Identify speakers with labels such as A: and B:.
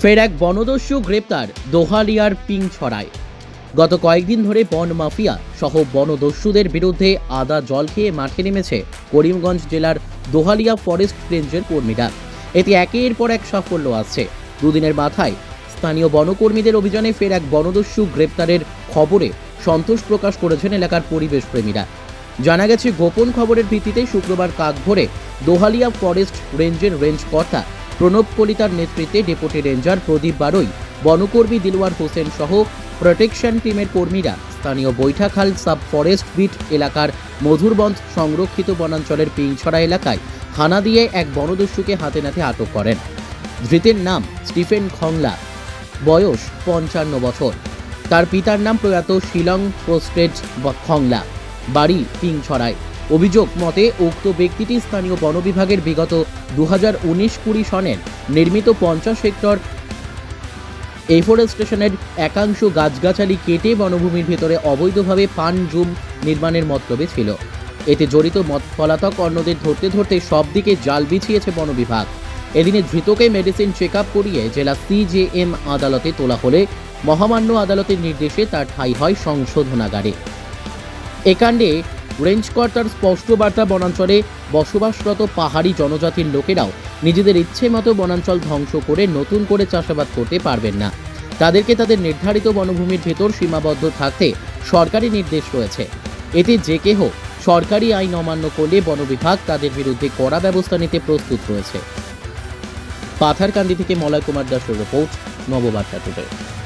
A: ফের এক বনদস্যু গ্রেপ্তার দোহালিয়ার পিংছড়ায়। গত কয়েকদিন ধরে বন মাফিয়া সহ বনদস্যুদের বিরুদ্ধে আদা জল খেয়ে মাঠে নেমেছে করিমগঞ্জ জেলার দোহালিয়া ফরেস্ট রেঞ্জের কর্মীরা। এতে একের পর এক সাফল্য আসছে। দুদিনের মাথায় স্থানীয় বনকর্মীদের অভিযানে ফের এক বনদস্যু গ্রেপ্তারের খবরে সন্তোষ প্রকাশ করেছেন এলাকার পরিবেশ প্রেমীরা। জানা গেছে, গোপন খবরের ভিত্তিতে শুক্রবার কাকভোরে দোহালিয়া ফরেস্ট রেঞ্জের রেঞ্জ কর্তা প্রণব কলিতার নেতৃত্বে ডেপুটি রেঞ্জার প্রদীপ বারৈ, বনকর্মী দিলওয়ার হোসেন সহ প্রোটেকশন টিমের কর্মীরা স্থানীয় বৈঠাখাল সাব ফরেস্ট বিট এলাকার মধুরবন্ধ সংরক্ষিত বনাঞ্চলের পিংছড়া এলাকায় হানা দিয়ে এক বনদস্যুকে হাতে নাতে আটক করেন। ধৃতের নাম স্টিফেন খংলা, বয়স ৫৫ বছর। তার পিতার নাম প্রয়াত শিলং প্রোস্টেট খংলা, বাড়ি পিংছড়ায়। অভিযোগ মতে উক্ত ব্যক্তিটি স্থানীয় বন বিভাগের বিগত 2019-20 সনের নির্মিত 50 হেক্টর এফরেস্টেশনের একাংশ গাছগাছালি কেটে বনভূমির ভেতরে অবৈধভাবে পান জুম নির্মাণের মতলবে ছিল। এতে জড়িত পলাতক অন্যদের ধরতে ধরতে সব দিকে জাল বিছিয়েছে বন বিভাগ। এদিনে ধৃতকে মেডিসিন চেক আপ করিয়ে জেলা CJM আদালতে তোলা হলে মহামান্য আদালতের নির্দেশে তার ঠাঁই হয় সংশোধনাগারে। এ কাণ্ডে রেঞ্জ কর্তার স্পষ্ট বার্তা, বনাঞ্চলে বসবাসরত পাহাড়ি জনজাতির লোকেরাও নিজেদের ইচ্ছে মতো বনাঞ্চল ধ্বংস করে নতুন করে চাষাবাদ করতে পারবেন না। তাদেরকে তাদের নির্ধারিত বনভূমির ভেতর সীমাবদ্ধ থাকতে সরকারি নির্দেশ রয়েছে। এতে যে কেহ সরকারি আইন অমান্য করলে বন বিভাগ তাদের বিরুদ্ধে কড়া ব্যবস্থা নিতে প্রস্তুত রয়েছে। পাথারকান্দি থেকে মলয় কুমার দাসের রিপোর্ট, নববার্তা টুডে।